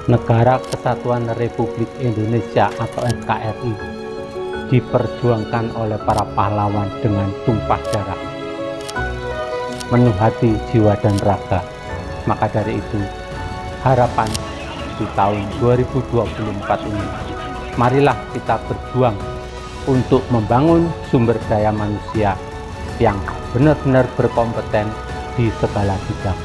Negara Kesatuan Republik Indonesia atau NKRI diperjuangkan oleh para pahlawan dengan tumpah darah, penuh hati, jiwa, dan raga. Maka dari itu, harapan di tahun 2024 ini, marilah kita berjuang untuk membangun sumber daya manusia yang benar-benar berkompeten di segala bidang.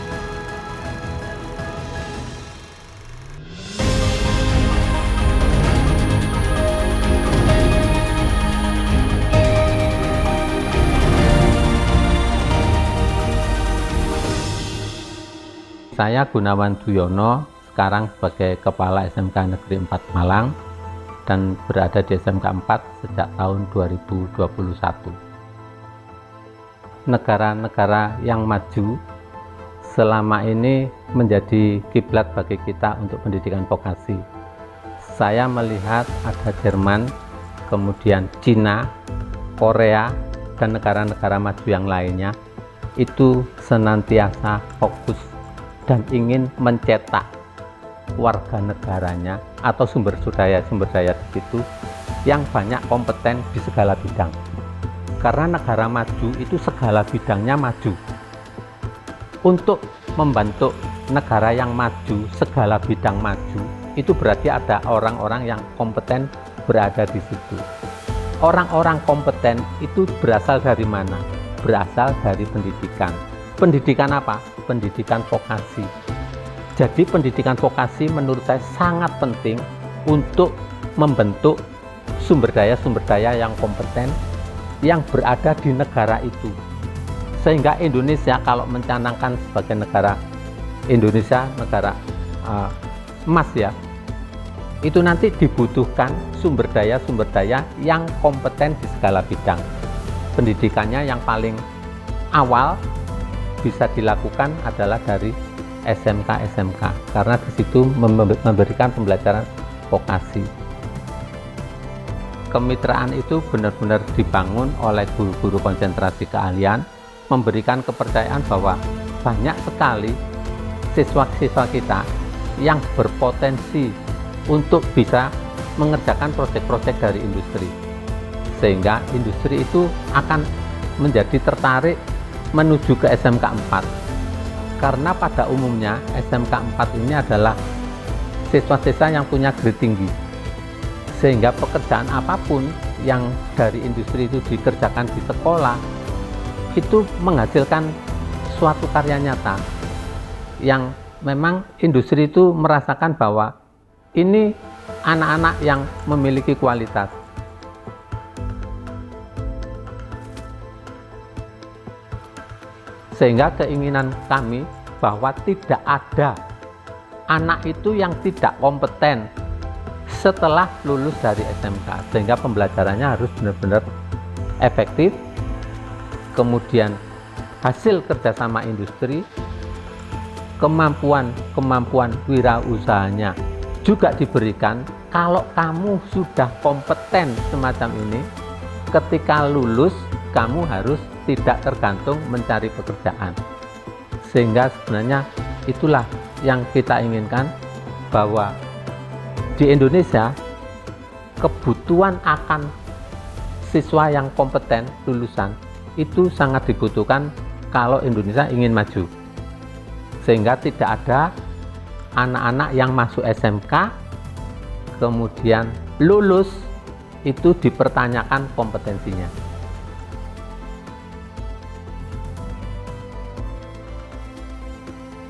Saya Gunawan Duyono, sekarang sebagai Kepala SMK Negeri 4 Malang dan berada di SMK 4 sejak tahun 2021. Negara-negara yang maju selama ini menjadi kiblat bagi kita untuk pendidikan vokasi. Saya melihat ada Jerman, kemudian Cina, Korea, dan negara-negara maju yang lainnya itu senantiasa fokus dan ingin mencetak warga negaranya atau sumber daya di situ yang banyak kompeten di segala bidang. Karena negara maju itu segala bidangnya maju. Untuk membantu negara yang maju, segala bidang maju, itu berarti ada orang-orang yang kompeten berada di situ. Orang-orang kompeten itu berasal dari mana? Berasal dari pendidikan. Pendidikan apa? Pendidikan vokasi. Jadi pendidikan vokasi menurut saya sangat penting untuk membentuk sumber daya yang kompeten yang berada di negara itu. Sehingga Indonesia kalau mencanangkan sebagai negara Indonesia negara emas ya, itu nanti dibutuhkan sumber daya yang kompeten di segala bidang. Pendidikannya yang paling awal bisa dilakukan adalah dari SMK karena di situ memberikan pembelajaran vokasi. Kemitraan itu benar-benar dibangun oleh guru-guru konsentrasi keahlian, memberikan kepercayaan bahwa banyak sekali siswa-siswa kita yang berpotensi untuk bisa mengerjakan proyek-proyek dari industri, sehingga industri itu akan menjadi tertarik menuju ke SMK 4 karena pada umumnya SMK 4 ini adalah siswa-siswa yang punya grade tinggi, sehingga pekerjaan apapun yang dari industri itu dikerjakan di sekolah itu menghasilkan suatu karya nyata yang memang industri itu merasakan bahwa ini anak-anak yang memiliki kualitas. Sehingga keinginan kami bahwa tidak ada anak itu yang tidak kompeten setelah lulus dari SMK, sehingga pembelajarannya harus benar-benar efektif, kemudian hasil kerjasama industri, kemampuan wirausahanya juga diberikan. Kalau kamu sudah kompeten semacam ini, ketika lulus kamu harus tidak tergantung mencari pekerjaan. Sehingga sebenarnya itulah yang kita inginkan, bahwa di Indonesia kebutuhan akan siswa yang kompeten lulusan itu sangat dibutuhkan kalau Indonesia ingin maju. Sehingga tidak ada anak-anak yang masuk SMK kemudian lulus itu dipertanyakan kompetensinya.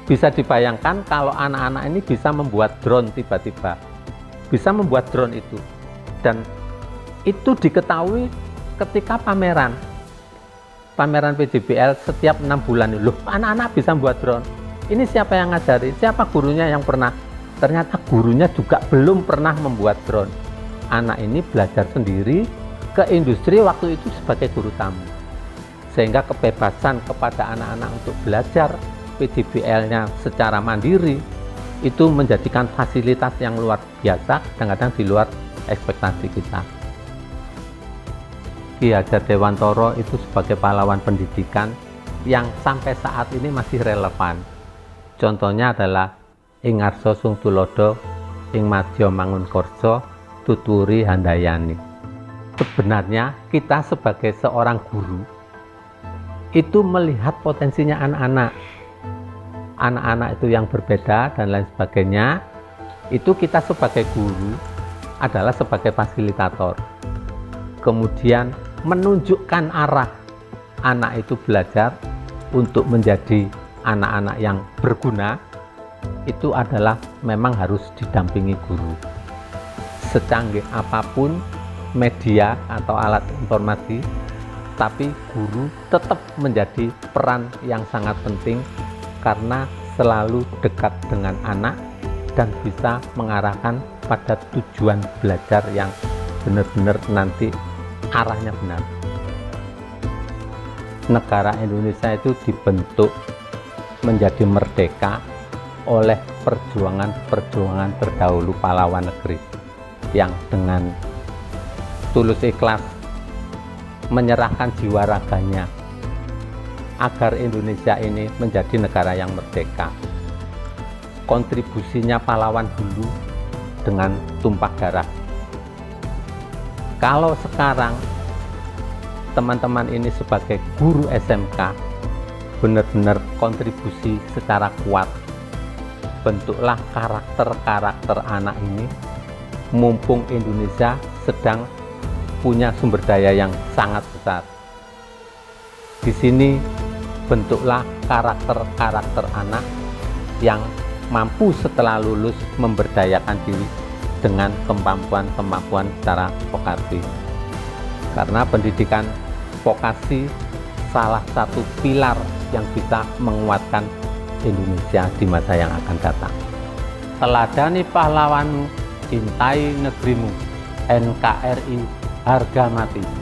Bisa dibayangkan kalau anak-anak ini bisa membuat drone tiba-tiba, bisa membuat drone itu, dan itu diketahui ketika pameran PJBL setiap 6 bulan. Loh, anak-anak bisa membuat drone, ini siapa yang ngajari, siapa gurunya yang pernah? Ternyata gurunya juga belum pernah membuat drone. Anak ini belajar sendiri ke industri waktu itu sebagai guru tamu, sehingga kebebasan kepada anak-anak untuk belajar PJBL-nya secara mandiri itu menjadikan fasilitas yang luar biasa, kadang-kadang di luar ekspektasi kita. Ki Hajar Dewantoro itu sebagai pahlawan pendidikan yang sampai saat ini masih relevan. Contohnya adalah ing ngarsa sung tulodo, ing madya mangunkarsa, tuturi handayani. Sebenarnya kita sebagai seorang guru itu melihat potensinya anak-anak itu yang berbeda dan lain sebagainya. Itu kita sebagai guru adalah sebagai fasilitator, kemudian menunjukkan arah anak itu belajar untuk menjadi anak-anak yang berguna. Itu adalah memang harus didampingi guru. Secanggih apapun media atau alat informasi, tapi guru tetap menjadi peran yang sangat penting karena selalu dekat dengan anak dan bisa mengarahkan pada tujuan belajar yang benar-benar nanti arahnya benar. Negara Indonesia itu dibentuk menjadi merdeka oleh perjuangan terdahulu pahlawan negeri yang dengan tulus ikhlas menyerahkan jiwa raganya agar Indonesia ini menjadi negara yang merdeka. Kontribusinya pahlawan dulu dengan tumpah darah. Kalau sekarang teman-teman ini sebagai guru SMK benar-benar kontribusi secara kuat, bentuklah karakter-karakter anak ini, mumpung Indonesia sedang punya sumber daya yang sangat besar. Di sini bentuklah karakter-karakter anak yang mampu setelah lulus memberdayakan diri dengan kemampuan-kemampuan secara vokasi. Karena pendidikan vokasi salah satu pilar yang bisa menguatkan Indonesia di masa yang akan datang. Teladani pahlawanmu, cintai negerimu, NKRI harga mati.